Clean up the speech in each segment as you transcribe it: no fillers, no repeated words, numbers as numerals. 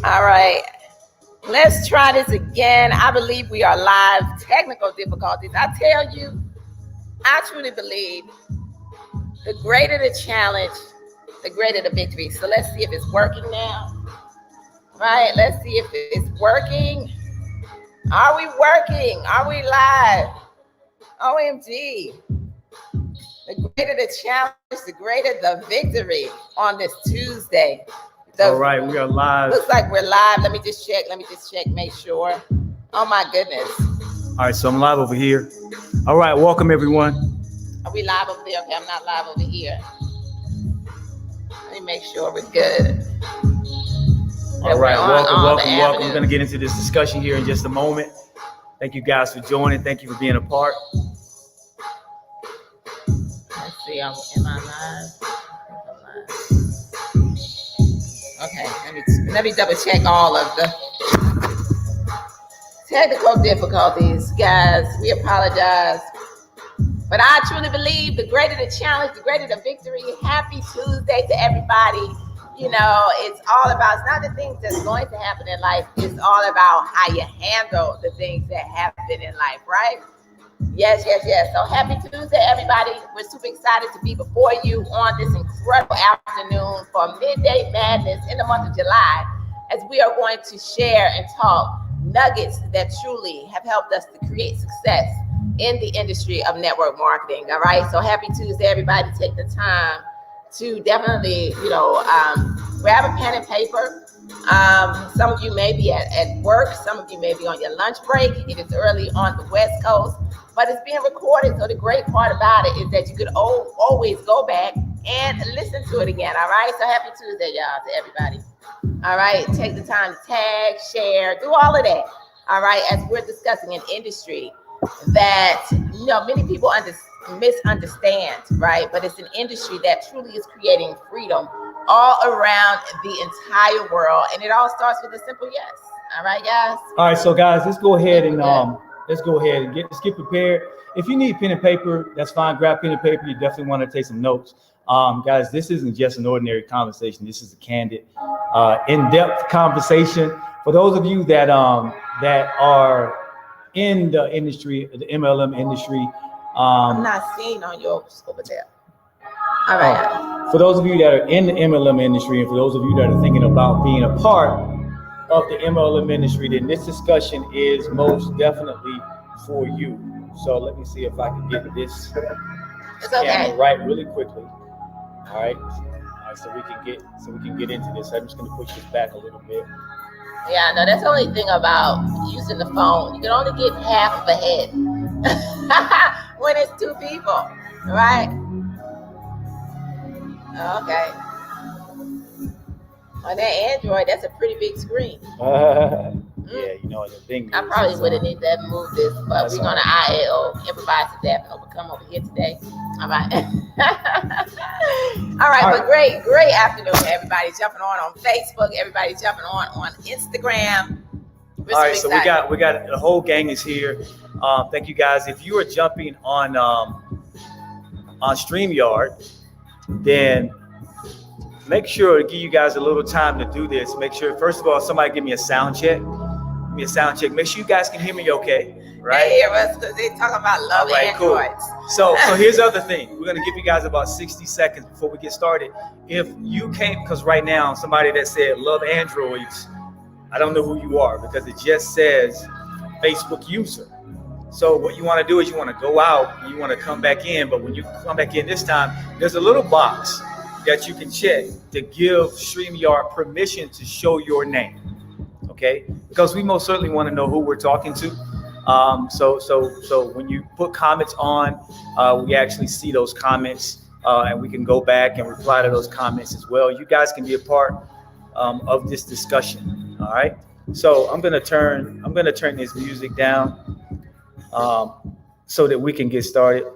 All right. Let's try this again. I believe we are live. Technical difficulties. I tell you, I truly believe the greater the challenge, the greater the victory. So let's see if it's working now. Right? Let's see if it's working. Are we working? Are we live? OMG. The greater the challenge, the greater the victory on this Tuesday. All right, we are live. Looks like we're live. Let me just check, make sure. Oh my goodness. All right, so I'm live over here. All right, welcome everyone. Are we live over there? Okay, I'm not live over here. Let me make sure we're good. All right, welcome. We're going to get into this discussion here in just a moment. Thank you guys for joining. Thank you for being a part. Let's see, am I live? Okay, let me double check all of the technical difficulties, guys. We apologize. But I truly believe the greater the challenge, the greater the victory. Happy Tuesday to everybody. You know, it's all about, it's not the things that's going to happen in life. It's all about how you handle the things that happen in life, right? Yes. So happy Tuesday, everybody. We're super excited to be before you on this incredible afternoon for Midday Madness in the month of July, as we are going to share and talk nuggets that truly have helped us to create success in the industry of network marketing. All right. So happy Tuesday, everybody. Take the time to definitely, grab a pen and paper. Some of you may be at work. Some of you may be on your lunch break. It is early on the West Coast, but it's being recorded. So the great part about it is that you could always go back and listen to it again. All right. So happy Tuesday, y'all, to everybody. All right. Take the time to tag, share, do all of that. All right. As we're discussing an industry that, many people misunderstand, right? But it's an industry that truly is creating freedom all around the entire world. And it all starts with a simple yes. All right, guys? All right, so guys, let's go ahead and get prepared. If you need pen and paper, that's fine. Grab pen and paper. You definitely want to take some notes. Guys, this isn't just an ordinary conversation. This is a candid, in-depth conversation. For those of you that are in the industry, the MLM industry. I'm not seeing on yours over there. All right. For those of you that are in the MLM industry, and for those of you that are thinking about being a part of the MLM industry, then this discussion is most definitely for you. So let me see if I can get this camera right really quickly. All right, so we can get into this. I'm just going to push this back a little bit. Yeah, no, that's the only thing about using the phone. You can only get half of a head when it's two people, right? Okay. On that Android, that's a pretty big screen. Yeah, the thing. I probably wouldn't need to move this, but we're going to improvise to that and overcome over here today. All right. All right, but great afternoon to everybody jumping on Facebook, everybody jumping on Instagram. All right, so we got the whole gang is here. Thank you guys. If you are jumping on StreamYard, then make sure to give you guys a little time to do this. Make sure, first of all, somebody give me a sound check. Make sure you guys can hear me okay, right? They hear us because they talk about love Androids. Cool. So here's the other thing. We're going to give you guys about 60 seconds before we get started. If you can't, because right now, somebody that said love Androids, I don't know who you are because it just says Facebook user. So what you want to do is you want to go out and you want to come back in. But when you come back in this time, there's a little box that you can check to give StreamYard permission to show your name. Okay, because we most certainly want to know who we're talking to. So when you put comments on, we actually see those comments, and we can go back and reply to those comments as well. You guys can be a part of this discussion. All right. So I'm gonna turn this music down so that we can get started,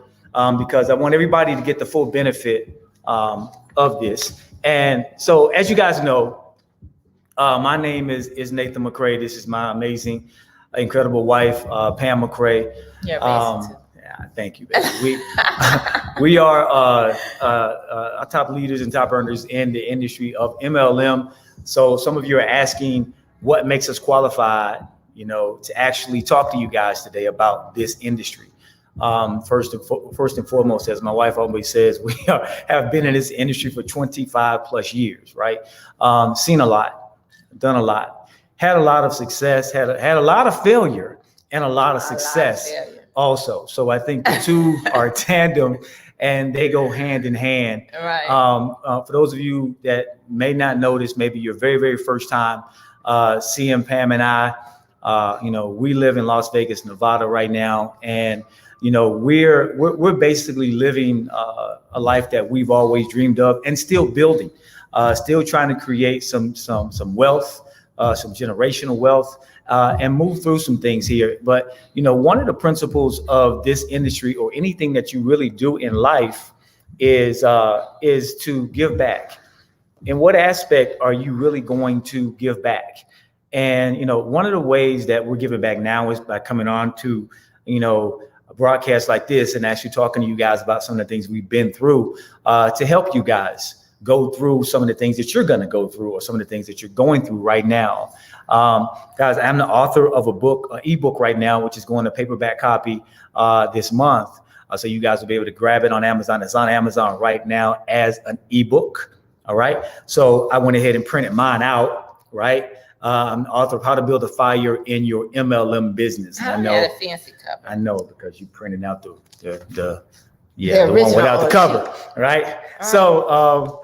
because I want everybody to get the full benefit of this. And so, as you guys know, my name is Nathan McCray. This is my amazing, incredible wife, Pam McCray. Yeah, thank you, baby. We are top leaders and top earners in the industry of MLM. So some of you are asking what makes us qualified, to actually talk to you guys today about this industry. First and foremost, as my wife always says, we have been in this industry for 25 plus years, right? Seen a lot, done a lot, had a lot of success, had a lot of failure, and a lot of success also. So I think the two are tandem, and they go hand in hand. Right. For those of you that may not notice, maybe your very, very first time seeing Pam and I, we live in Las Vegas, Nevada right now, and we're basically living a life that we've always dreamed of, and still building, still trying to create some wealth, some generational wealth, and move through some things here. But one of the principles of this industry, or anything that you really do in life, is to give back. In what aspect are you really going to give back? And one of the ways that we're giving back now is by coming on to a broadcast like this and actually talking to you guys about some of the things we've been through, to help you guys go through some of the things that you're going to go through, or some of the things that you're going through right now. Guys, I'm the author of an ebook right now, which is going to paperback copy this month. So you guys will be able to grab it on Amazon. It's on Amazon right now as an ebook. All right. So I went ahead and printed mine out. Right. I'm the author of How to Build a Fire in Your MLM Business. I know, had a fancy cover. I know, because you printed out the one without the cover. Right. So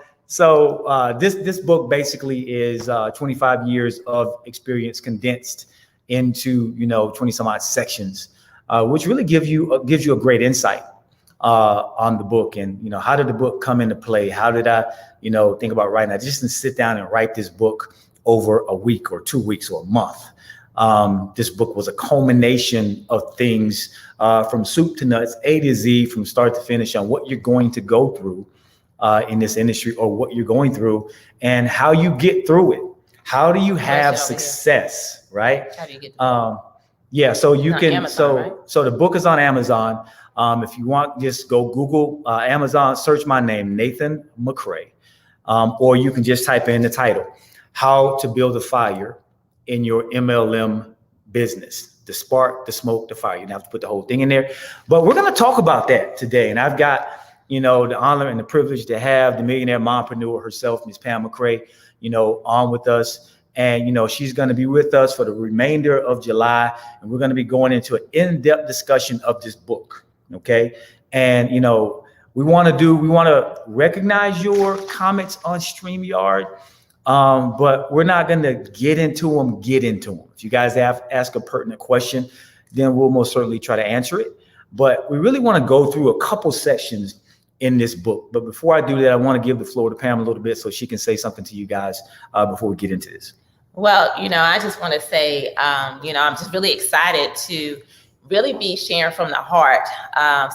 this book basically is 25 years of experience condensed into 20 some odd sections, which really gives you a great insight on the book. And how did the book come into play? How did I think about writing? I just didn't sit down and write this book over a week or 2 weeks or a month. This book was a culmination of things, from soup to nuts, A to Z, from start to finish, on what you're going to go through in this industry, or what you're going through, and how you get through it. How do you have success, right? How do you get through it? So you can, Amazon, right? So the book is on Amazon. If you want, just go Google Amazon, search my name, Nathan McCray, or you can just type in the title, How to Build a Fire in Your MLM Business. The spark, the smoke, the fire. You don't have to put the whole thing in there, but we're going to talk about that today. And I've got the honor and the privilege to have the millionaire mompreneur herself, Ms. Pam McCray, on with us. And, she's going to be with us for the remainder of July. And we're going to be going into an in-depth discussion of this book. Okay. And, we want to recognize your comments on StreamYard. But we're not going to get into them. If you guys ask a pertinent question, then we'll most certainly try to answer it. But we really want to go through a couple sections in this book. But before I do that, I want to give the floor to Pam a little bit so she can say something to you guys before we get into this. Well, I just want to say, I'm just really excited to really be sharing from the heart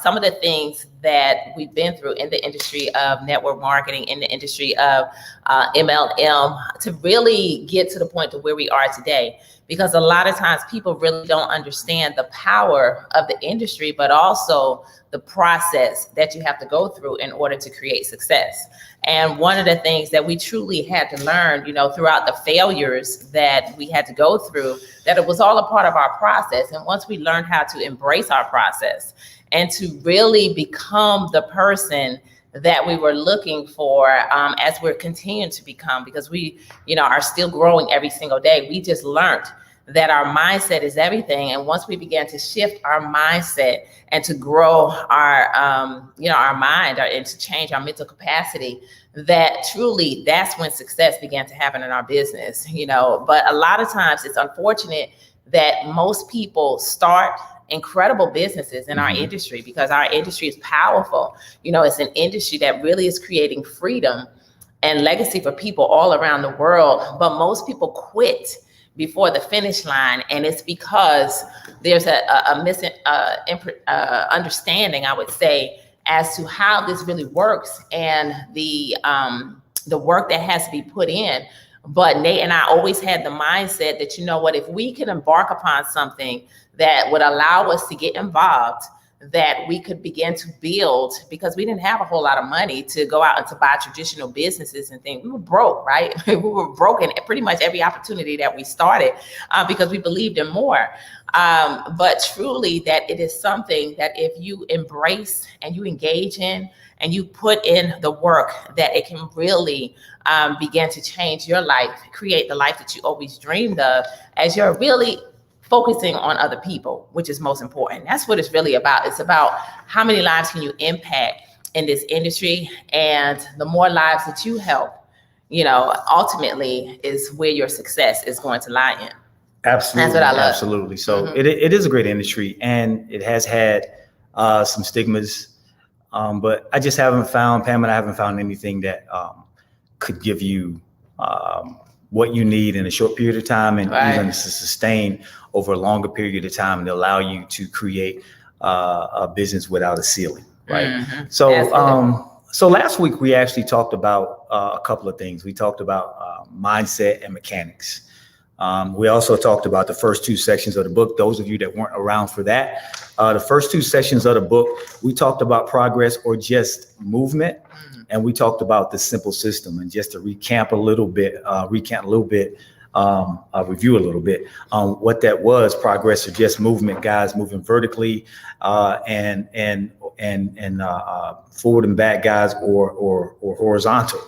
some of the things that we've been through in the industry of network marketing, in the industry of MLM, to really get to the point to where we are today. Because a lot of times people really don't understand the power of the industry, but also the process that you have to go through in order to create success. And one of the things that we truly had to learn, throughout the failures that we had to go through, that it was all a part of our process. And once we learned how to embrace our process and to really become the person that we were looking for, as we're continuing to become, because we, are still growing every single day. We just learned that our mindset is everything. And once we began to shift our mindset and to grow our, our mind, and to change our mental capacity, that truly, that's when success began to happen in our business, But a lot of times it's unfortunate that most people start incredible businesses in our industry, because our industry is powerful. It's an industry that really is creating freedom and legacy for people all around the world. But most people quit before the finish line. And it's because there's a misunderstanding, I would say, as to how this really works and the work that has to be put in. But Nate and I always had the mindset that, if we can embark upon something that would allow us to get involved, that we could begin to build, because we didn't have a whole lot of money to go out and to buy traditional businesses and things. We were broke, right? We were broken at pretty much every opportunity that we started because we believed in more. But truly, that it is something that if you embrace and you engage in and you put in the work, that it can really begin to change your life, create the life that you always dreamed of, as you're really focusing on other people, which is most important. That's what it's really about. It's about how many lives can you impact in this industry, and the more lives that you help, ultimately is where your success is going to lie in. Absolutely. That's what I love. Absolutely. So it is a great industry, and it has had some stigmas, but I just haven't found, Pam, and I haven't found anything that could give you what you need in a short period of time, and even to sustain over a longer period of time, and allow you to create a business without a ceiling, right? So last week we actually talked about a couple of things. We talked about mindset and mechanics. We also talked about the first two sections of the book. Those of you that weren't around for that, the first two sections of the book, we talked about progress or just movement. And we talked about the simple system. And just to review a little bit, what that was: progress or just movement, guys moving vertically, and forward and back, guys, or horizontal.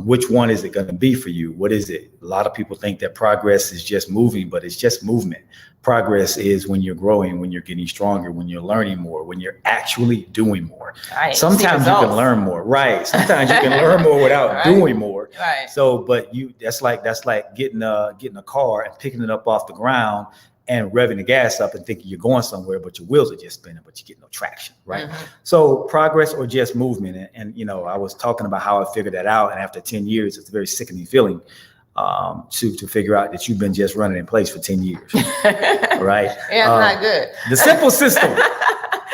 Which one is it going to be for you? What is it? A lot of people think that progress is just moving, but it's just movement. Progress is when you're growing, when you're getting stronger, when you're learning more, when you're actually doing more. Right. Sometimes you can learn more, right? Sometimes you can learn more without doing more. Right. So, but that's like getting a car and picking it up off the ground and revving the gas up and thinking you're going somewhere, but your wheels are just spinning, but you get no traction, right? So progress or just movement. And I was talking about how I figured that out. And after 10 years, it's a very sickening feeling to figure out that you've been just running in place for 10 years, right? Yeah, not good. The simple system.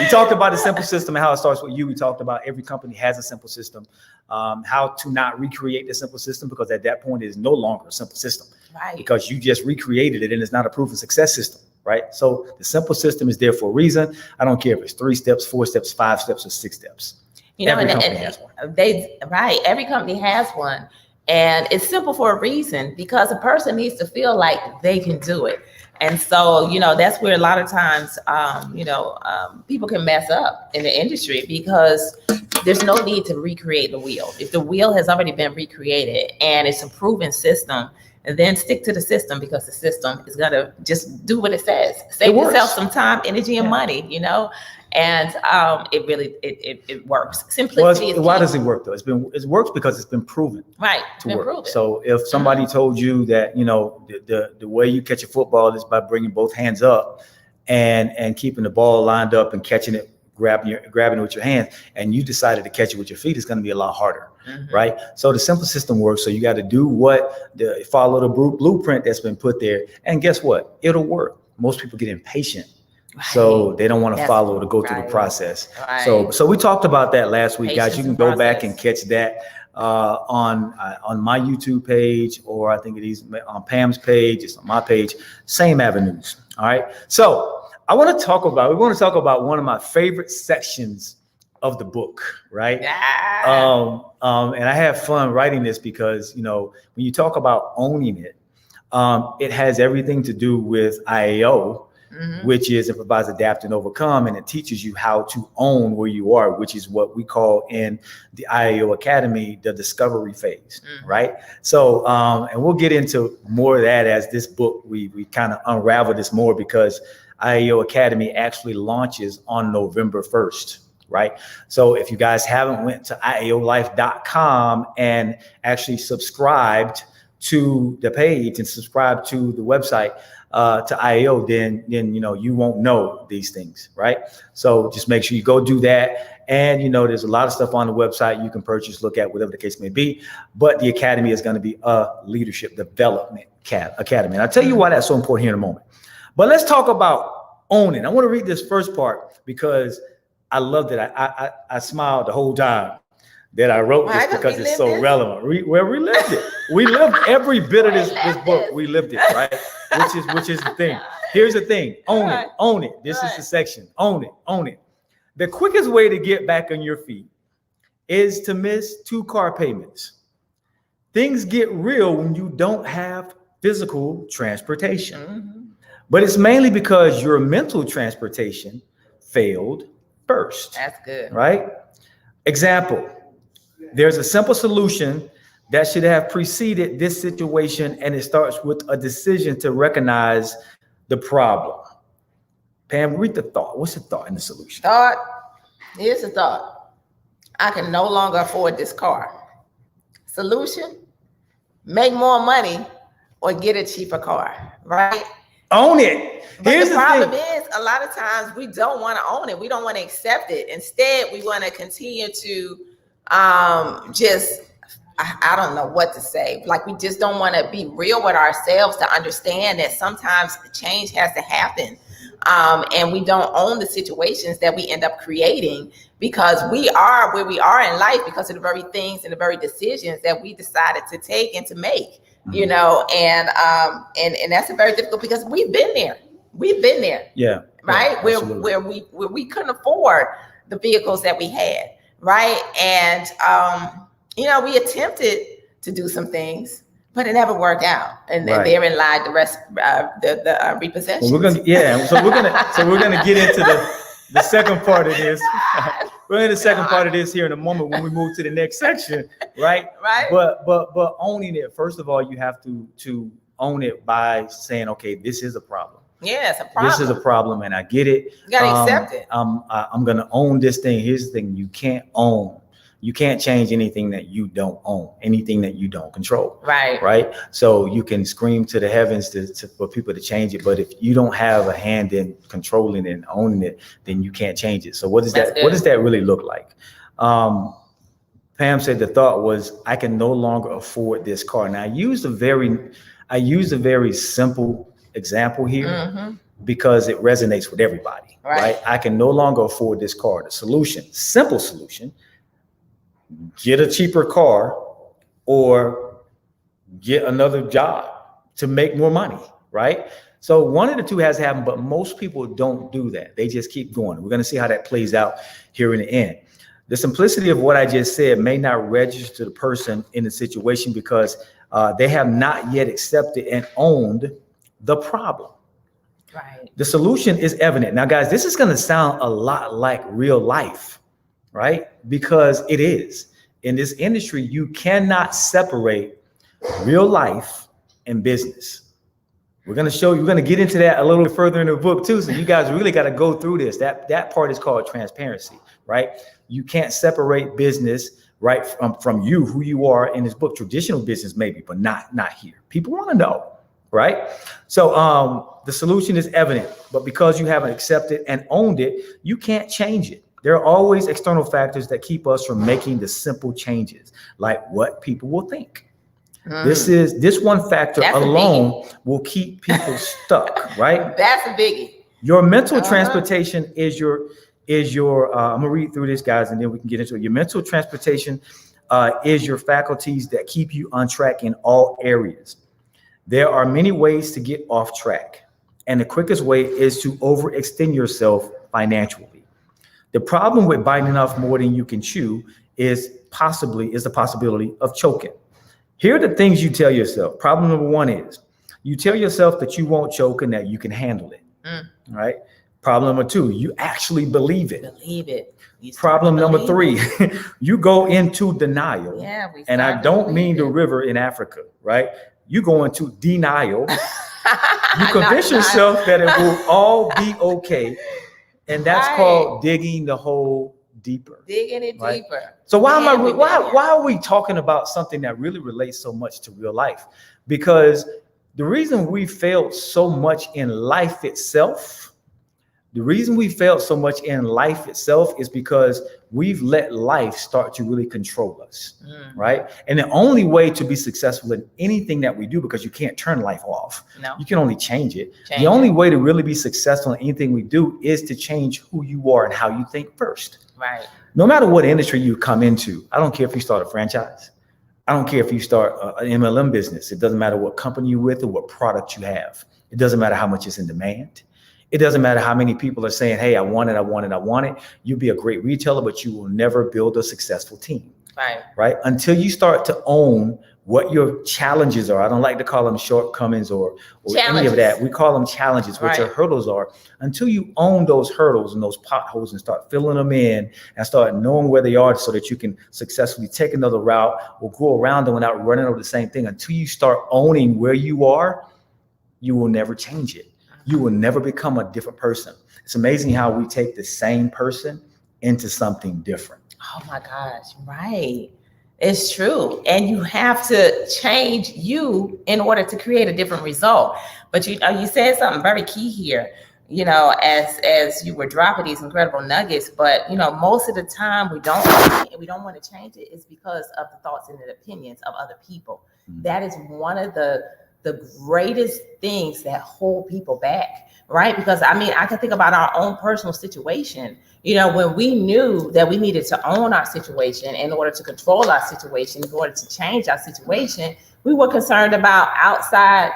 We talked about the simple system and how it starts with you. We talked about every company has a simple system, how to not recreate the simple system, because at that point it is no longer a simple system, right? Because you just recreated it and it's not a proven success system, right? So the simple system is there for a reason. I don't care if it's 3 steps, 4 steps, 5 steps, or 6 steps. Every company has one. Every company has one. And it's simple for a reason, because a person needs to feel like they can do it. And so, that's where a lot of times, people can mess up in the industry, because there's no need to recreate the wheel. If the wheel has already been recreated and it's a proven system, then stick to the system, because the system is going to just do what it says. Save yourself some time, energy, and money, and it really, it works. Simplicity is key. Why does it work though? It works because it's been proven. Right. It's been proven. So if somebody told you that, the way you catch a football is by bringing both hands up and keeping the ball lined up and catching it, grabbing it with your hands, and you decided to catch it with your feet, it's going to be a lot harder, right? So the simple system works. So you got to do follow the blueprint that's been put there, and guess what? It'll work. Most people get impatient. Right. So they don't want to go through the process. Right. So we talked about that last week, guys. You can go back and catch that on my YouTube page, or I think it is on Pam's page. It's on my page. Same avenues. All right. So we want to talk about one of my favorite sections of the book, right? Yeah. And I have fun writing this because when you talk about owning it, it has everything to do with IAO. Which is improvise, adapt, and overcome. And it teaches you how to own where you are, which is what we call in the IAO Academy, the discovery phase, right? So, and we'll get into more of that as this book, we kind of unravel this more, because IAO Academy actually launches on November 1st, right? So if you guys haven't went to IAOlife.com and actually subscribed to the page and subscribe to the website, to IAO, then you won't know these things, right? So just make sure you go do that. And there's a lot of stuff on the website you can purchase, look at, whatever the case may be. But the academy is going to be a leadership development academy. And I'll tell you why that's so important here in a moment. But let's talk about owning. I want to read this first part because I loved it. I smiled the whole time that I wrote this, because it's so relevant. We lived it. We lived every bit of this book. We lived it, right? Which is the thing. Here's the thing. Own it. This is the section. Own it. The quickest way to get back on your feet is to miss 2 car payments. Things get real when you don't have physical transportation. Mm-hmm. But it's mainly because your mental transportation failed first. That's good. Right? Example, there's a simple solution that should have preceded this situation, and it starts with a decision to recognize the problem. Pam, read the thought. What's the thought in the solution? Here's the thought. I can no longer afford this car. Solution, make more money or get a cheaper car, right? Own it. But the problem is, a lot of times we don't want to own it. We don't want to accept it. Instead, we want to continue to I don't know what to say. Like, we just don't want to be real with ourselves to understand that sometimes change has to happen. And we don't own the situations that we end up creating, because we are where we are in life because of the very things and the very decisions that we decided to take and to make, you know, and that's a very difficult, because we've been there. Yeah. Right. Yeah, where we couldn't afford the vehicles that we had. Right. And, you know, we attempted to do some things, but it never worked out, and therein lied the rest, the repossession. Well, we're gonna get into the second part of this. We're in the second part of this here in a moment when we move to the next section, right? Right. But owning it, first of all, you have to own it by saying, okay, this is a problem. Yeah, it's a problem. This is a problem, and I get it. You gotta accept it. I'm gonna own this thing. Here's the thing: you can't own. You can't change anything that you don't own, anything that you don't control. Right. Right. So you can scream to the heavens for people to change it, but if you don't have a hand in controlling it and owning it, then you can't change it. So what does that really look like? Pam said the thought was, I can no longer afford this car. Now I used a very simple example here because it resonates with everybody. Right. I can no longer afford this car. The solution, simple solution: get a cheaper car or get another job to make more money, right? So one of the two has happened, but most people don't do that. They just keep going. We're going to see how that plays out here in the end. The simplicity of what I just said may not register to the person in the situation because they have not yet accepted and owned the problem. Right. The solution is evident. Now, guys, this is going to sound a lot like real life, right? Because it is. In this industry, you cannot separate real life and business. We're going to show you, we're going to get into that a little bit further in the book too. So you guys really got to go through this. That part is called transparency, right? You can't separate business, right, from you, who you are in this book. Traditional business maybe, but not here. People want to know, right? So the solution is evident, but because you haven't accepted and owned it, you can't change it. There are always external factors that keep us from making the simple changes, like what people will think. This one factor alone will keep people stuck, right? That's a biggie. Your mental transportation is your I'm gonna read through this, guys, and then we can get into it. Your mental transportation is your faculties that keep you on track in all areas. There are many ways to get off track, and the quickest way is to overextend yourself financially. The problem with biting off more than you can chew is the possibility of choking. Here are the things you tell yourself. Problem number one is you tell yourself that you won't choke and that you can handle it. Right? Problem number two, you actually believe it. Problem number three, you go into denial. Yeah, and I don't mean the river in Africa, right? You go into denial. You convince yourself that it will all be okay. And that's called digging the hole deeper. Digging it deeper. So why are we talking about something that really relates so much to real life? Because the reason we failed so much in life itself, is because we've let life start to really control us, right? And the only way to be successful in anything that we do, because you can't turn life off, you can only change it. The only way to really be successful in anything we do is to change who you are and how you think first. Right. No matter what industry you come into, I don't care if you start a franchise. I don't care if you start an MLM business. It doesn't matter what company you're with or what product you have. It doesn't matter how much it's in demand. It doesn't matter how many people are saying, hey, I want it, I want it, I want it. You'll be a great retailer, but you will never build a successful team. Right? Until you start to own what your challenges are. I don't like to call them shortcomings or any of that. We call them challenges, what your hurdles are. Until you own those hurdles and those potholes and start filling them in and start knowing where they are so that you can successfully take another route or go around them without running over the same thing. Until you start owning where you are, you will never change it. You will never become a different person. It's amazing how we take the same person into something different. Oh my gosh, right. It's true. And you have to change you in order to create a different result. But you said something very key here, as you were dropping these incredible nuggets. But, most of the time we don't want to change it is because of the thoughts and the opinions of other people. Mm-hmm. That is one of the greatest things that hold people back, right? Because I can think about our own personal situation. When we knew that we needed to own our situation in order to control our situation, in order to change our situation, we were concerned about outside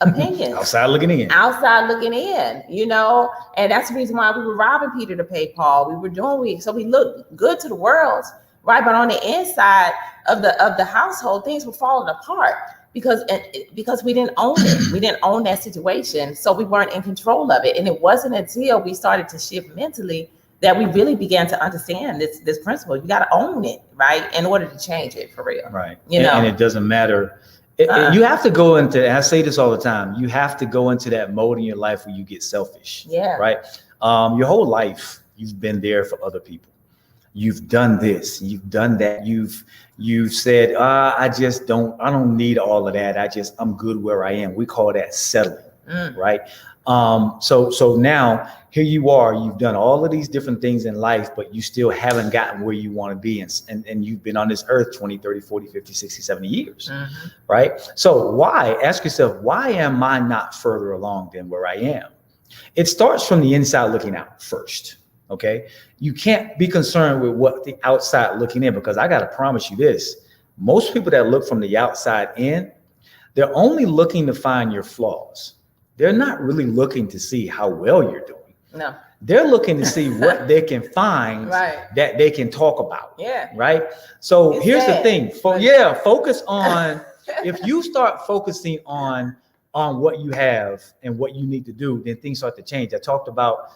opinions. outside looking in, and that's the reason why we were robbing Peter to pay Paul. We were doing so we looked good to the world, right? But on the inside of the household, things were falling apart. Because we didn't own it. We didn't own that situation. So we weren't in control of it. And it wasn't until we started to shift mentally that we really began to understand this principle. You got to own it, right? In order to change it for real. Right. And it doesn't matter. You have to go into, and I say this all the time, you have to go into that mode in your life where you get selfish. Yeah. Right. Your whole life, you've been there for other people. You've done this, you've done that. You've said, I don't need all of that. I'm good where I am. We call that settling, right? So now here you are, you've done all of these different things in life, but you still haven't gotten where you want to be. And you've been on this earth 20, 30, 40, 50, 60, 70 years, right? So ask yourself, why am I not further along than where I am? It starts from the inside looking out first. Okay. You can't be concerned with what the outside looking in, because I got to promise you this. Most people that look from the outside in, they're only looking to find your flaws. They're not really looking to see how well you're doing. No. They're looking to see what they can find that they can talk about. Yeah. Right. So here's the thing. Focus on, if you start focusing on what you have and what you need to do, then things start to change. I talked about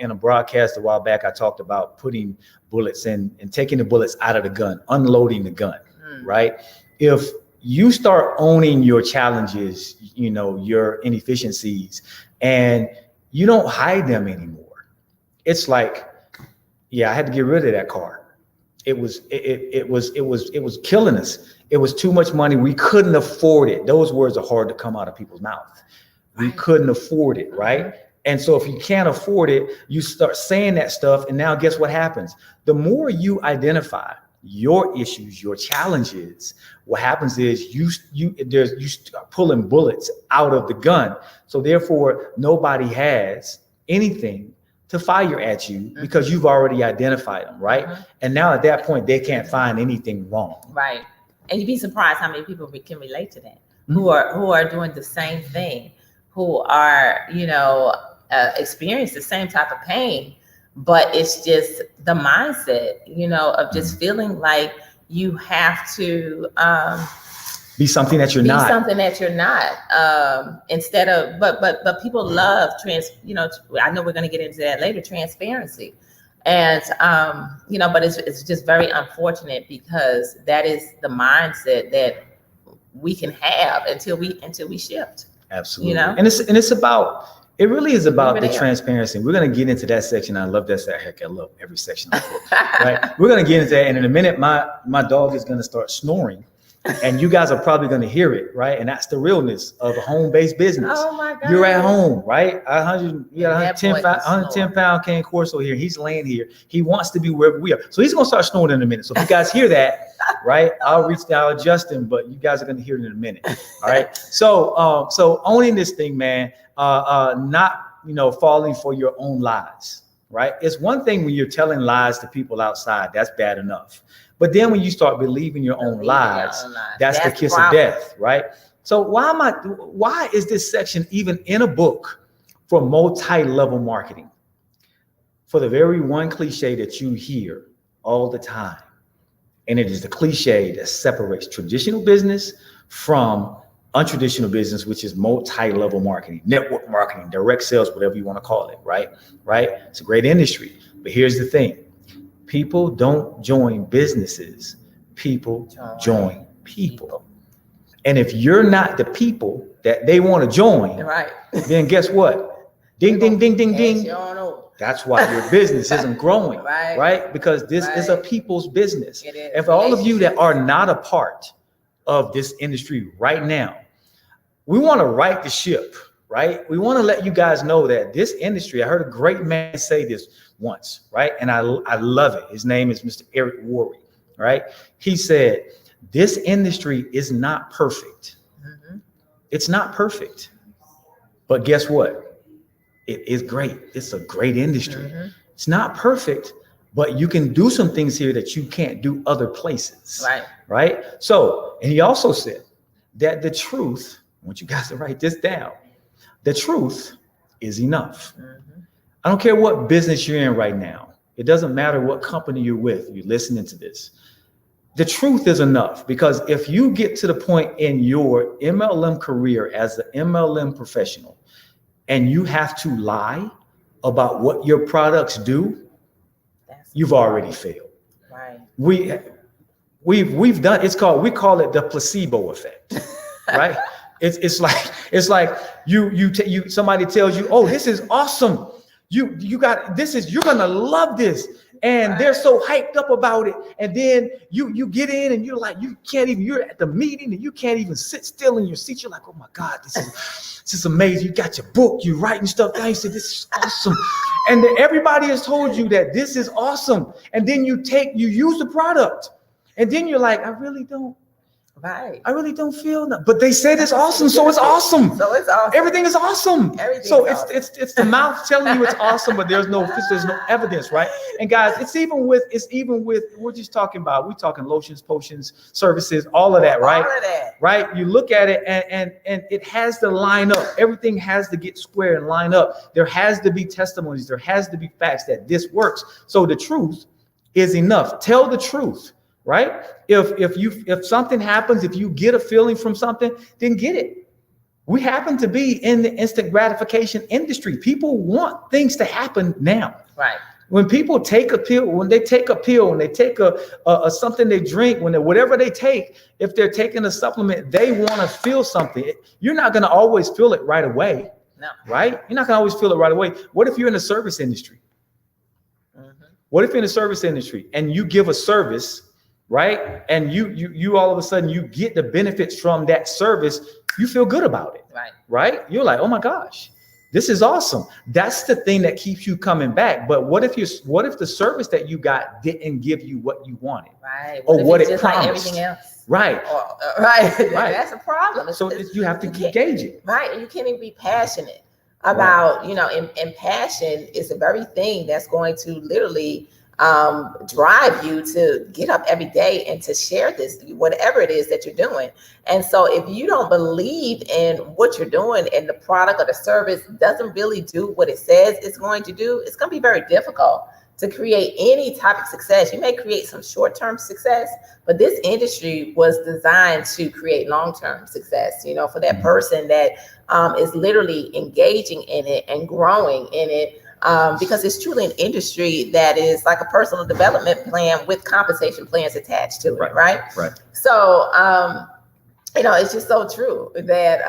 in a broadcast a while back, I talked about putting bullets in and taking the bullets out of the gun, unloading the gun, right? If you start owning your challenges, your inefficiencies, and you don't hide them anymore. It's like, I had to get rid of that car. It was killing us. It was too much money. We couldn't afford it. Those words are hard to come out of people's mouth. We couldn't afford it, right? And so if you can't afford it, you start saying that stuff. And now guess what happens? The more you identify your issues, your challenges, what happens is you start pulling bullets out of the gun. So therefore, nobody has anything to fire at you because you've already identified them, right? And now at that point, they can't find anything wrong. Right. And you'd be surprised how many people can relate to that, who are doing the same thing, who are, experience the same type of pain, but it's just the mindset, of just feeling like you have to be something that you're not. Instead of, but people love I know we're going to get into that later, transparency. And, but it's just very unfortunate because that is the mindset that we can have until we shift. Absolutely. It really is about the transparency. We're going to get into that section. I love that section. Heck, I love every section of the book, right? We're going to get into that. And in a minute, my dog is going to start snoring. And you guys are probably going to hear it, right? And that's the realness of a home-based business. Oh my God. You're at home, right? 110 pound cane corso here. He's laying here. He wants to be wherever we are. So he's going to start snoring in a minute. So if you guys hear that, right, I'll adjust him, but you guys are going to hear it in a minute. All right. So owning this thing, man, not, falling for your own lies, right? It's one thing when you're telling lies to people outside, that's bad enough. But then when you start believing your own lies, that's the kiss of death, right? So why is this section even in a book for multi-level marketing, for the very one cliche that you hear all the time. And it is the cliche that separates traditional business from untraditional business, which is multi-level marketing, network marketing, direct sales, whatever you want to call it, right? It's a great industry. But here's the thing. People don't join businesses. People join people. And if you're not the people that they want to join, then guess what? Ding, ding, ding, ding, ding. That's why your business isn't growing, right? Because this is a people's business. And for all of you that are not a part of this industry right now, we want to right the ship, right? We want to let you guys know that this industry, I heard a great man say this once, right? And I love it. His name is Mr. Eric Worre, right? He said, this industry is not perfect. It's not perfect. But guess what? It is great. It's a great industry. It's not perfect, but you can do some things here that you can't do other places. Right? So, and he also said that the truth, I want you guys to write this down. The truth is enough. I don't care what business you're in right now. It doesn't matter what company you're with. You're listening to this. The truth is enough, because if you get to the point in your MLM career as an MLM professional and you have to lie about what your products do, you've already failed. We've done, we call it the placebo effect, right? It's like you somebody tells you, oh, this is awesome. You're gonna love this. And they're so hyped up about it. And then you get in and you're like, you're at the meeting and you can't even sit still in your seat. You're like, oh my God, this is amazing. You got your book, you're writing stuff down. You say, this is awesome. And then everybody has told you that this is awesome. And then you use the product. And then you're like, I really don't feel that. But they said it's awesome, so it's awesome. Everything is awesome. It's the mouth telling you it's awesome, but there's no evidence, right? And guys, it's even with we're talking lotions, potions, services, all of that, right? All of that. Right? You look at it and it has to line up. Everything has to get square and line up. There has to be testimonies, there has to be facts that this works. So the truth is enough. Tell the truth. Right? If something happens, if you get a feeling from something, then get it. We happen to be in the instant gratification industry. People want things to happen now. Right. When people take a pill, when they take a something they drink, whatever they take, if they're taking a supplement, they want to feel something. You're not going to always feel it right away. No. Right? You're not going to always feel it right away. What if you're in the service industry? What if you're in the service industry and you give a service, right? And you all of a sudden you get the benefits from that service. You feel good about it, right? You're like, oh my gosh, this is awesome. That's the thing that keeps you coming back. But what if the service that you got didn't give you what you wanted, right? Or what it promised, like everything else, right? Right. That's a problem. So you have to gauge it, right? And you can't even be passionate about, and passion is the very thing that's going to literally drive you to get up every day and to share this, whatever it is that you're doing. And so if you don't believe in what you're doing and the product or the service doesn't really do what it says it's going to do, it's going to be very difficult to create any type of success. You may create some short-term success, but this industry was designed to create long-term success, for that person that is literally engaging in it and growing in it. Because it's truly an industry that is like a personal development plan with compensation plans attached to it, right? So, it's just so true that,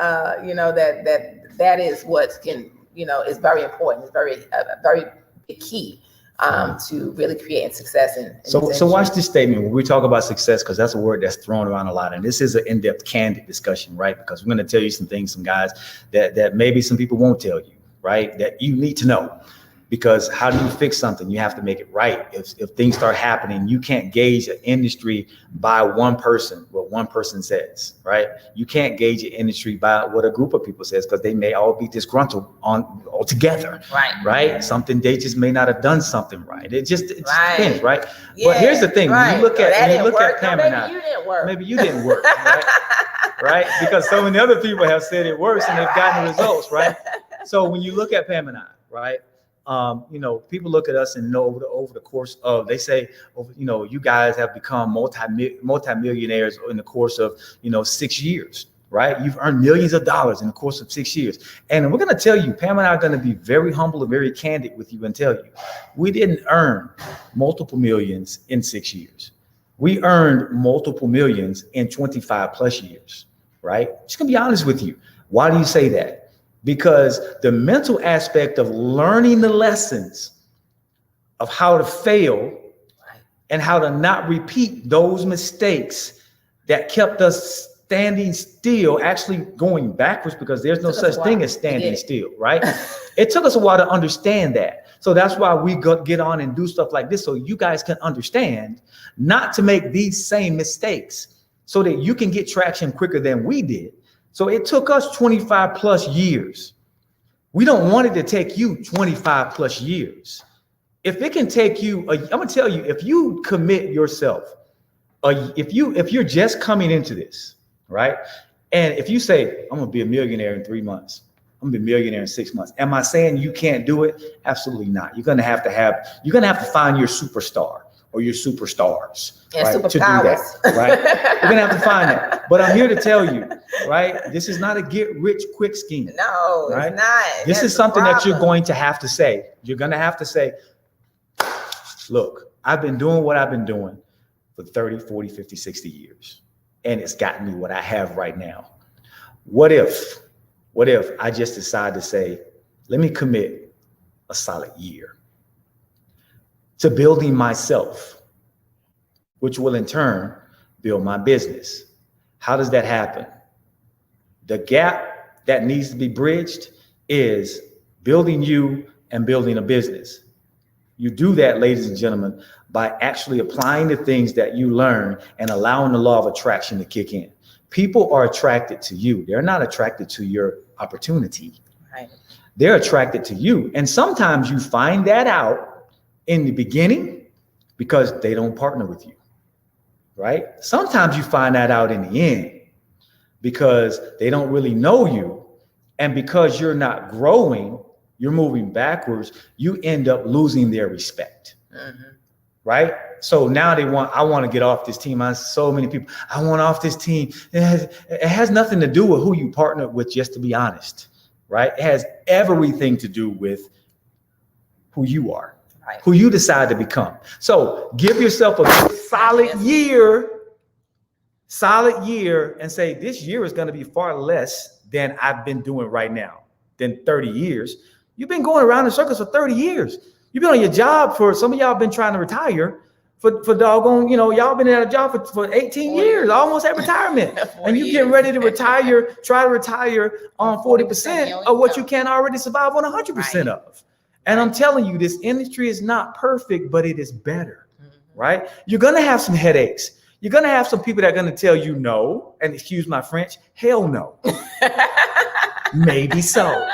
that is what can, is very important. It's very, very key to really creating success. So watch this statement when we talk about success, because that's a word that's thrown around a lot. And this is an in-depth, candid discussion, right? Because we're going to tell you some things, some guys that maybe some people won't tell you, right? That you need to know. Because how do you fix something? You have to make it right. If things start happening, you can't gauge an industry by one person, what one person says, right? You can't gauge an industry by what a group of people says, because they may all be disgruntled all together, right? Something, they just may not have done something right. It just depends, right? Yeah, but here's the thing: when you look at Pam and I, maybe you didn't work, right? Because so many other people have said it works and they've gotten results, right? So when you look at Pam and I, right? People look at us and know over the course of, they say, you guys have become multimillionaires in the course of, 6 years, right? You've earned millions of dollars in the course of 6 years. And we're going to tell you, Pam and I are going to be very humble and very candid with you and tell you, we didn't earn multiple millions in 6 years. We earned multiple millions in 25 plus years, right? Just going to be honest with you. Why do you say that? Because the mental aspect of learning the lessons of how to fail and how to not repeat those mistakes that kept us standing still, actually going backwards, because there's no such thing as standing still, right? It took us a while to understand that. So that's why we get on and do stuff like this, so you guys can understand not to make these same mistakes, so that you can get traction quicker than we did. So it took us 25 plus years. We don't want it to take you 25 plus years. If it can take you, I'm gonna tell you, if you commit yourself, if you're just coming into this, right? And if you say, I'm gonna be a millionaire in 3 months, I'm gonna be a millionaire in 6 months. Am I saying you can't do it? Absolutely not. You're gonna have to find your superstar or your superstars, right, to do that, right? You're gonna have to find that. But I'm here to tell you, right, this is not a get rich quick scheme. No, right? It's not. This is something that you're going to have to say. You're gonna have to say, look, I've been doing what I've been doing for 30, 40, 50, 60 years. And it's gotten me what I have right now. What if I just decide to say, let me commit a solid year to building myself, which will in turn build my business. How does that happen? The gap that needs to be bridged is building you and building a business. You do that, ladies and gentlemen, by actually applying the things that you learn and allowing the law of attraction to kick in. People are attracted to you. They're not attracted to your opportunity. Right. They're attracted to you. And sometimes you find that out in the beginning because they don't partner with you, right? Sometimes you find that out in the end because they don't really know you. And because you're not growing, you're moving backwards, you end up losing their respect, right? So now I want to get off this team. So many people, I want off this team. It has nothing to do with who you partner with, just to be honest, right? It has everything to do with who you are, right, who you decide to become. So give yourself a solid year and say, this year is going to be far less than I've been doing right now, than 30 years. You've been going around in circles for 30 years. You've been on your job for, some of y'all been trying to retire for doggone, y'all been at a job for 18 years, almost at retirement. And you getting ready to retire, try to retire on 40% of what you can already survive on 100% of. And I'm telling you, this industry is not perfect, but it is better, right? You're going to have some headaches. You're going to have some people that are going to tell you no, and excuse my French, hell no. Maybe so.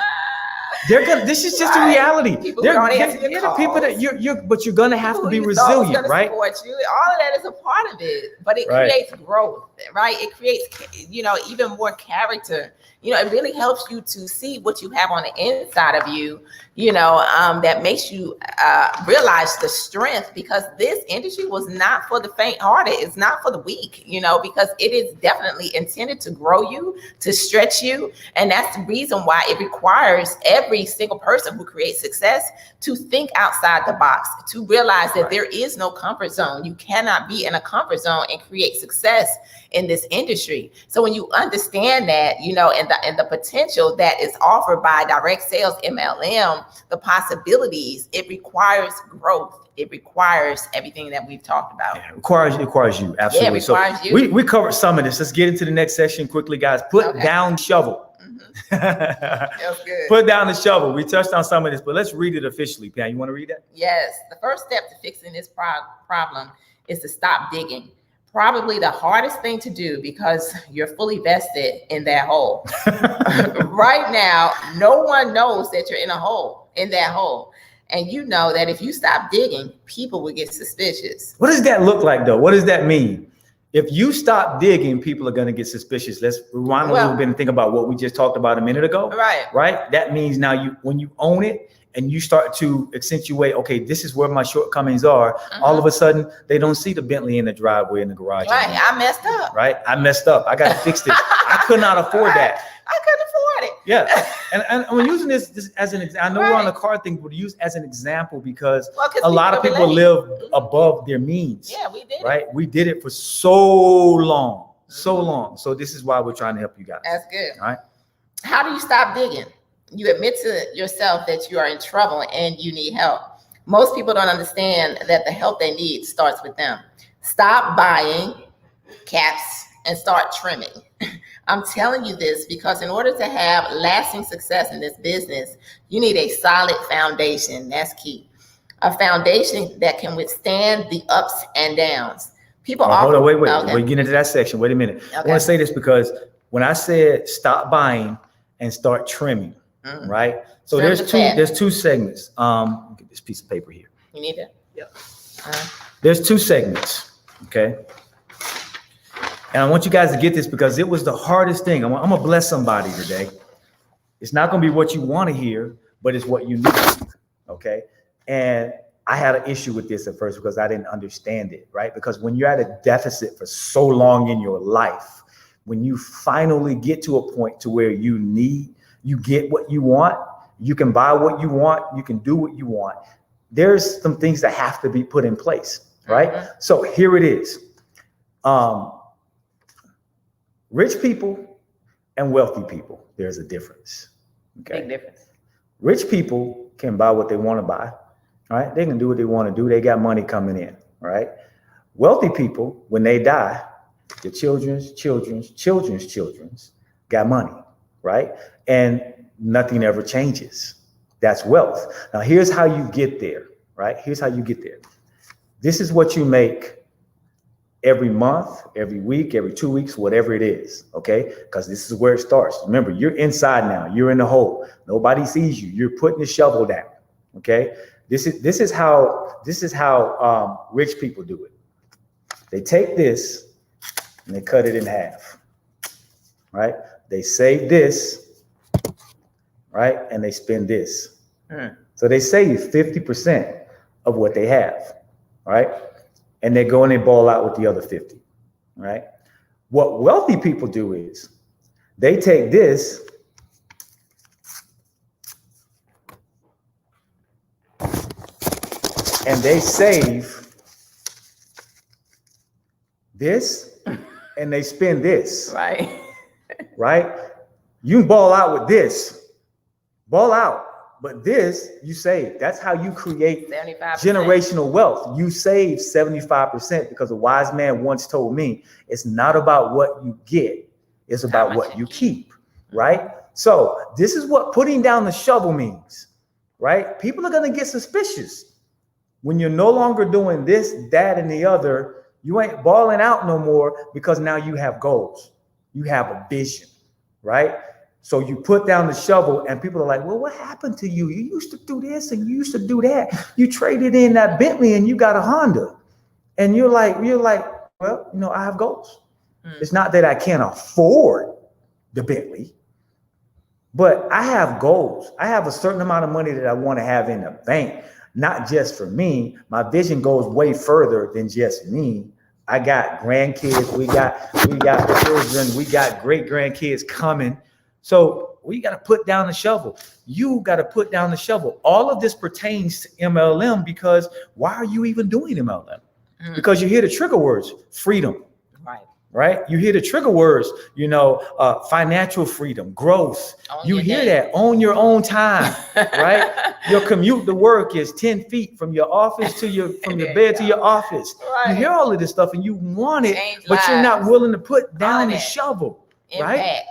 This is just a reality. People don't answer your calls. People that but you're gonna have to be resilient, right? Support you. All of that is a part of it, but it creates growth, right? It creates, even more character. It really helps you to see what you have on the inside of you, that makes you realize the strength, because this industry was not for the faint-hearted. It's not for the weak, because it is definitely intended to grow you, to stretch you. And that's the reason why it requires every single person who creates success to think outside the box, to realize that there is no comfort zone. You cannot be in a comfort zone and create success in this industry. So when you understand that, and the potential that is offered by direct sales, MLM, the possibilities, it requires growth. It requires everything that we've talked about. Yeah, it requires you. Absolutely. Yeah, it requires you. We covered some of this. Let's get into the next section quickly, guys. Put down shovel. That's good. Put down the shovel. We touched on some of this, but let's read it officially. Pam, you want to read that? Yes. The first step to fixing this problem is to stop digging. Probably the hardest thing to do, because you're fully vested in that hole. Right now, no one knows that you're in that hole. And you know that if you stop digging, people will get suspicious. What does that look like, though? What does that mean? If you stop digging, people are going to get suspicious. Let's rewind a little bit and think about what we just talked about a minute ago. Right. That means now when you own it and you start to accentuate, okay, this is where my shortcomings are. All of a sudden, they don't see the Bentley in the driveway in the garage. Right. I messed up. Right. I messed up. I got to fix this. I could not afford that. I couldn't afford it. Yeah. And I'm using this as an example. I know we're on a car thing, but use as an example because a lot of people live above their means. Yeah, we did. Right. We did it for so long. So this is why we're trying to help you guys. That's good. All right. How do you stop digging? You admit to yourself that you are in trouble and you need help. Most people don't understand that the help they need starts with them. Stop buying caps and start trimming. I'm telling you this because in order to have lasting success in this business, you need a solid foundation. That's key. A foundation that can withstand the ups and downs. People hold on, wait. Okay. We're getting into that section. Wait a minute. Okay. I want to say this because when I said stop buying and start trimming, right? So there's two segments. Get this piece of paper here. You need it? Yep. There's two segments. Okay. And I want you guys to get this because it was the hardest thing. I'm gonna bless somebody today. It's not gonna be what you want to hear, but it's what you need. Okay. And I had an issue with this at first because I didn't understand it, right? Because when you're at a deficit for so long in your life, when you finally get to a point to where you get what you want, you can buy what you want, you can do what you want. There's some things that have to be put in place, right? So here it is. Rich people and wealthy people, there's a difference. Okay. Big difference. Rich people can buy what they want to buy. All right. They can do what they want to do. They got money coming in. Right. Wealthy people, when they die, the children's got money. Right. And nothing ever changes. That's wealth. Now, here's how you get there. Right. Here's how you get there. This is what you make every month, every week, every 2 weeks, whatever it is. Okay. Because this is where it starts. Remember, you're inside now. You're in the hole. Nobody sees you. You're putting the shovel down. Okay. This is how rich people do it. They take this and they cut it in half. Right. They save this. Right. And they spend this. So they save 50% of what they have. Right. And they go and they ball out with the other 50. Right. What wealthy people do is they take this and they save this and they spend this. Right. Right. You can ball out with this. Ball out. But this you save. That's how you create 75%. Generational wealth. You save 75% because a wise man once told me it's not about what you get, it's about what you keep. Right. So this is what putting down the shovel means. Right. People are going to get suspicious when you're no longer doing this, that, and the other. You ain't balling out no more because now you have goals. You have a vision. Right. So you put down the shovel and people are like, well, what happened to you? You used to do this and you used to do that. You traded in that Bentley and you got a Honda. And you're like, well, I have goals. It's not that I can't afford the Bentley, but I have goals. I have a certain amount of money that I want to have in the bank, not just for me. My vision goes way further than just me. I got grandkids. We got children. We got great grandkids coming. So we got to put down the shovel. You got to put down the shovel. All of this pertains to MLM because why are you even doing MLM? Because you hear the trigger words, freedom. Right. You hear the trigger words, financial freedom, growth. You hear that, own your own time. Right. Your commute to work is 10 feet from your office from your bed to your office. Right. You hear all of this stuff and you want it, but you're not willing to put down the shovel. Right.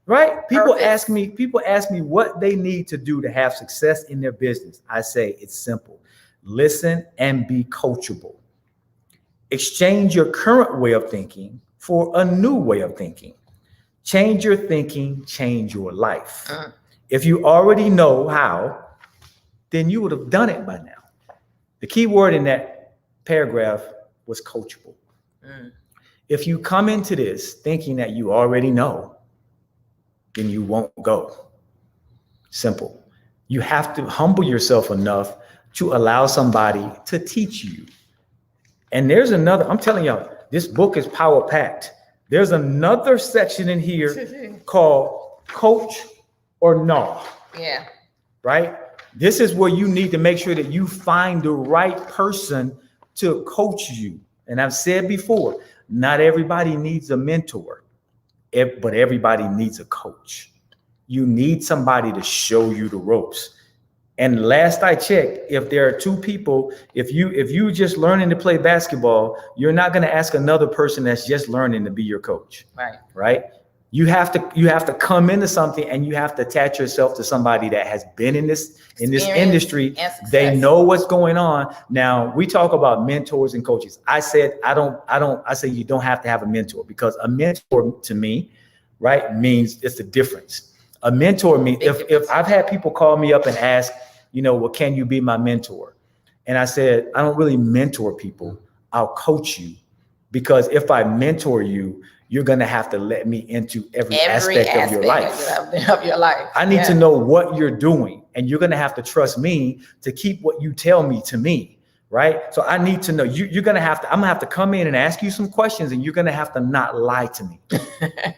Right? People ask me what they need to do to have success in their business. I say it's simple. Listen and be coachable. Exchange your current way of thinking for a new way of thinking. Change your thinking, change your life. If you already know how, then you would have done it by now. The key word in that paragraph was coachable. If you come into this thinking that you already know, then you won't go. Simple. You have to humble yourself enough to allow somebody to teach you. And there's another, I'm telling y'all, this book is power packed. There's another section in here called Coach or No. Yeah. Right? This is where you need to make sure that you find the right person to coach you. And I've said before, not everybody needs a mentor, but everybody needs a coach. You need somebody to show you the ropes. And last I checked, if there are two people, if you just learning to play basketball, you're not going to ask another person that's just learning to be your coach. Right? You have to come into something, and you have to attach yourself to somebody that has been in this industry. They know what's going on. Now, we talk about mentors and coaches. I say you don't have to have a mentor, because a mentor to me, right, means it's the difference. A mentor means if I've had people call me up and ask, well, can you be my mentor? And I said, I don't really mentor people. I'll coach you, because if I mentor you, you're going to have to let me into every aspect of your life. I need to know what you're doing, and you're going to have to trust me to keep what you tell me to me. Right. So I need to know I'm going to have to come in and ask you some questions, and you're going to have to not lie to me.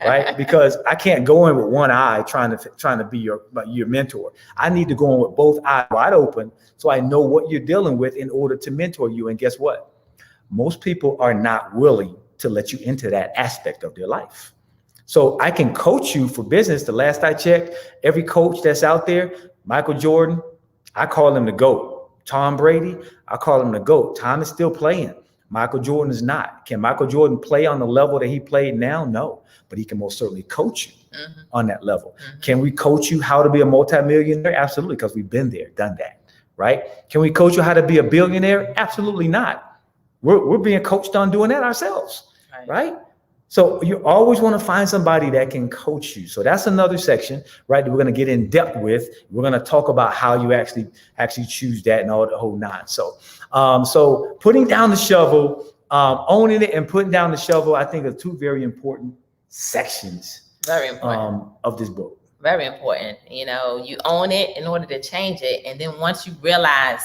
Right. Because I can't go in with one eye trying to be your mentor. I need to go in with both eyes wide open, so I know what you're dealing with in order to mentor you. And guess what? Most people are not willing to let you into that aspect of their life. So I can coach you for business. The last I checked, every coach that's out there, Michael Jordan, I call him the GOAT. Tom Brady, I call him the GOAT. Tom is still playing. Michael Jordan is not. Can Michael Jordan play on the level that he played now? No, but he can most certainly coach you on that level. Can we coach you how to be a multimillionaire? Absolutely, because we've been there, done that, right? Can we coach you how to be a billionaire? Absolutely not. We're being coached on doing that ourselves, right? So you always want to find somebody that can coach you. So that's another section, right, that we're going to get in depth with. We're going to talk about how you actually choose that and all the whole nine. So putting down the shovel, owning it and putting down the shovel, I think are two very important sections of this book. Very important. You own it in order to change it. And then once you realize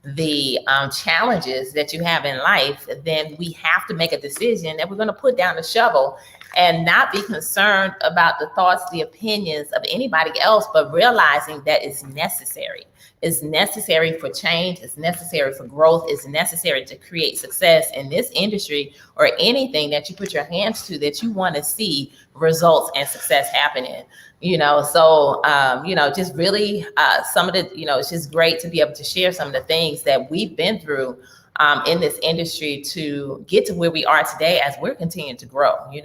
the challenges that you have in life, then we have to make a decision that we're going to put down the shovel and not be concerned about the thoughts, the opinions of anybody else, but realizing that it's necessary. It's necessary for change. It's necessary for growth. It's necessary to create success in this industry or anything that you put your hands to that you want to see results and success happening. Just really some of the, it's just great to be able to share some of the things that we've been through in this industry to get to where we are today as we're continuing to grow. We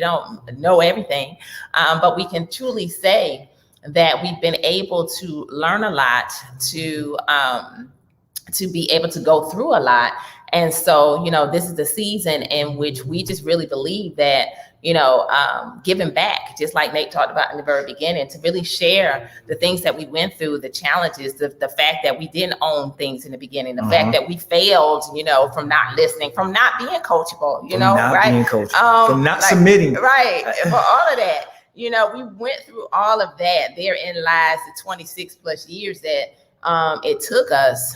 don't know everything, but we can truly say that we've been able to learn a lot, to be able to go through a lot. And so, this is the season in which we just really believe that, giving back, just like Nate talked about in the very beginning, to really share the things that we went through, the challenges, the fact that we didn't own things in the beginning, the fact that we failed, from not listening, from not being coachable, being coachable, from not submitting. Right. For all of that, we went through all of that. Therein lies the 26 plus years that it took us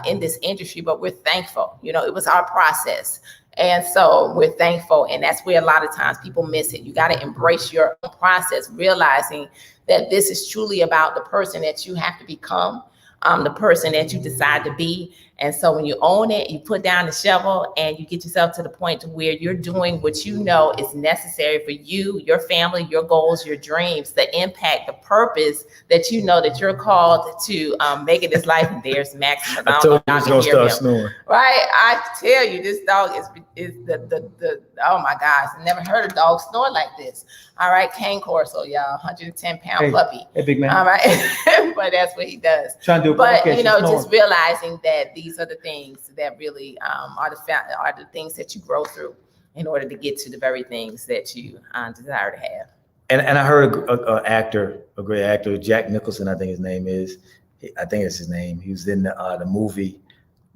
in this industry, but we're thankful. It was our process. And so we're thankful. And that's where a lot of times people miss it. You got to embrace your own process, realizing that this is truly about the person that you have to become, the person that you decide to be. And so when you own it, you put down the shovel and you get yourself to the point to where you're doing what you know is necessary for you, your family, your goals, your dreams, the impact, the purpose that you know that you're called to make it this life. And there's Maximus. I told you he was gonna start snoring. Right? I tell you, this dog is the oh my gosh, I never heard a dog snore like this. All right, Cane Corso, y'all, 110-pound puppy. Hey, big man. All right, but that's what he does. Trying to do a but podcast, just realizing that these are the things that really are the things that you grow through in order to get to the very things that you desire to have. And I heard a great actor, Jack Nicholson, I think his name is. I think it's his name. He was in the movie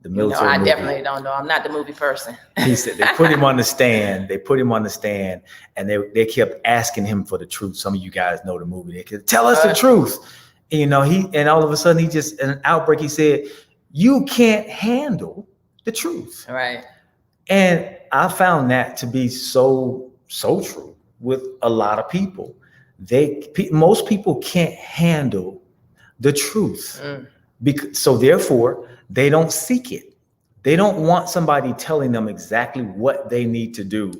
The military I movie. definitely don't know. I'm not the movie person. He said they put him on the stand. And they kept asking him for the truth. Some of you guys know the movie. They could tell us the truth. And, and all of a sudden in an outbreak, he said, "You can't handle the truth." Right. And I found that to be so true with a lot of people. Most people can't handle the truth. So therefore, they don't seek it. They don't want somebody telling them exactly what they need to do.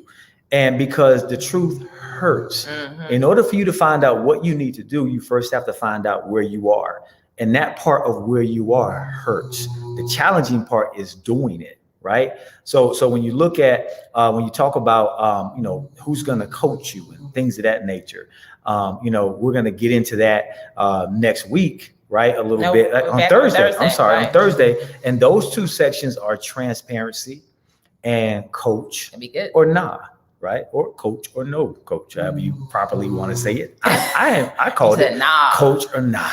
And because the truth hurts, in order for you to find out what you need to do, you first have to find out where you are. And that part of where you are hurts. The challenging part is doing it, right? So when you look at, when you talk about, who's going to coach you and things of that nature, we're going to get into that next week. Right, a little bit on Thursday. I'm sorry, right. On Thursday, and those two sections are transparency and coach or nah, right, or coach or no coach, however you properly want to say it. I called it nah. Coach or nah,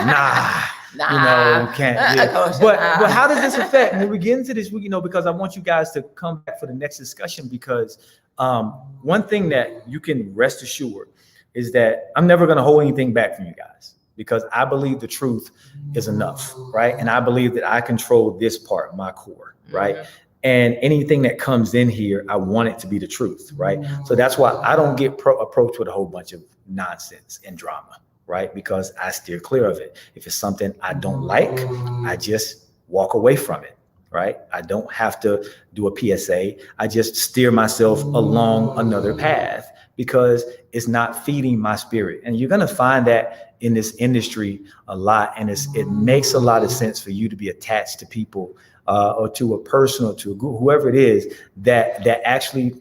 nah. Can't. Yeah. But how does this affect when we get into this? Because I want you guys to come back for the next discussion. Because one thing that you can rest assured is that I'm never going to hold anything back from you guys. Because I believe the truth is enough, right? And I believe that I control this part, my core, right? And anything that comes in here, I want it to be the truth, right? So that's why I don't get approached with a whole bunch of nonsense and drama, right? Because I steer clear of it. If it's something I don't like, I just walk away from it, right? I don't have to do a PSA. I just steer myself along another path because it's not feeding my spirit. And you're going to find that in this industry a lot. And it makes a lot of sense for you to be attached to people or to a person or to a group, whoever it is that actually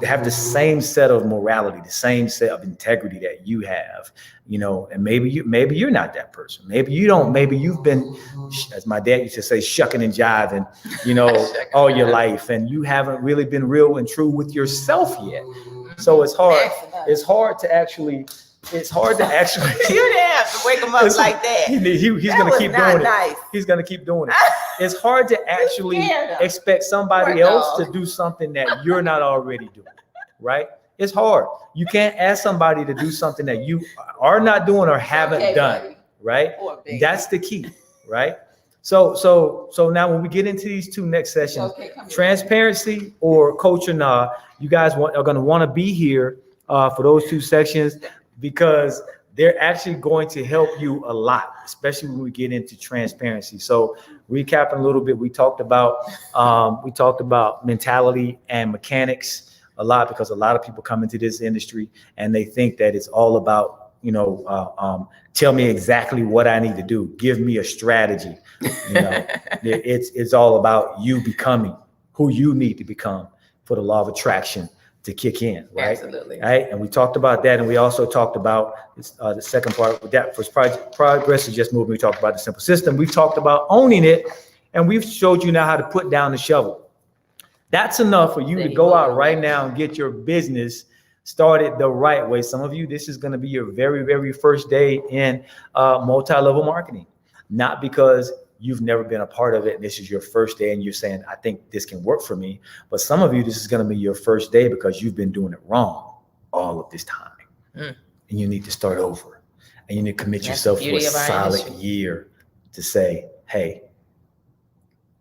have the same set of morality, the same set of integrity that you have, and maybe you're not that person. Maybe you don't, maybe you've been, as my dad used to say, shucking and jiving, all your life, and you haven't really been real and true with yourself yet. So it's hard to actually you didn't have to wake him up like that. He's going to keep doing it. He's going to keep doing it. It's hard to actually expect somebody else to do something that you're not already doing, right? It's hard. You can't ask somebody to do something that you are not doing or haven't done, right? That's the key, right? So now when we get into these two next sessions, transparency or coach or nah, you guys are going to want to be here for those two sections, because they're actually going to help you a lot, especially when we get into transparency. So recapping a little bit, we talked about mentality and mechanics a lot, because a lot of people come into this industry and they think that it's all about, tell me exactly what I need to do. Give me a strategy. It's all about you becoming who you need to become for the law of attraction to kick in, right? Absolutely. Right. And we talked about that. And we also talked about the second part with that was progress is just moving. We talked about the simple system. We've talked about owning it. And we've showed you now how to put down the shovel. That's enough for you to go out right now and get your business started the right way. Some of you, this is going to be your very, very first day in multi-level marketing, not because you've never been a part of it and this is your first day and you're saying, I think this can work for me. But some of you, this is going to be your first day because you've been doing it wrong all of this time. And you need to start over. And you need to commit yourself for a solid year to say, hey,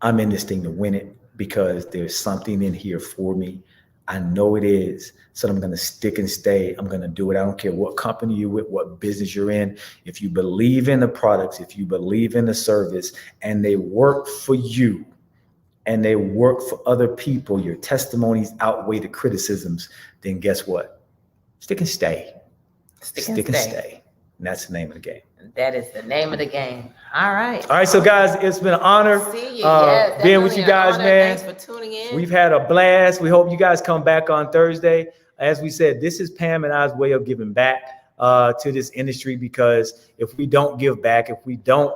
I'm in this thing to win it because there's something in here for me. I know it is. So I'm going to stick and stay. I'm going to do it. I don't care what company you're with, what business you're in. If you believe in the products, if you believe in the service and they work for you and they work for other people, your testimonies outweigh the criticisms, then guess what? Stick and stay. Stick and stay. And that's the name of the game. That is the name of the game. All right. All right. So guys, it's been an honor being with you guys, man. Thanks for tuning in. We've had a blast. We hope you guys come back on Thursday. As we said, this is Pam and I's way of giving back to this industry, because if we don't give back, if we don't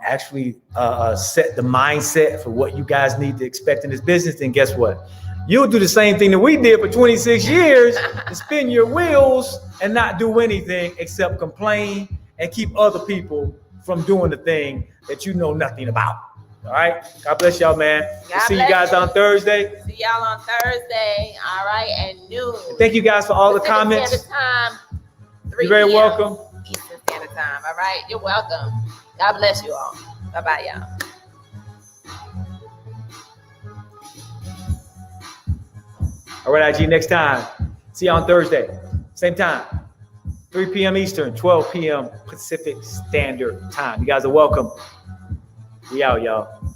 actually set the mindset for what you guys need to expect in this business, then guess what? You'll do the same thing that we did for 26 years and spin your wheels and not do anything except complain and keep other people from doing the thing that you know nothing about. All right. God bless y'all, man. We'll see you guys on Thursday. See y'all on Thursday. All right. And noon. And thank you guys for all the comments. Time, You're very welcome. Eastern Standard Time. All right. You're welcome. God bless you all. Bye-bye, y'all. All right, IG, next time. See you on Thursday. Same time. 3 p.m. Eastern, 12 p.m. Pacific Standard Time. You guys are welcome. We out, y'all.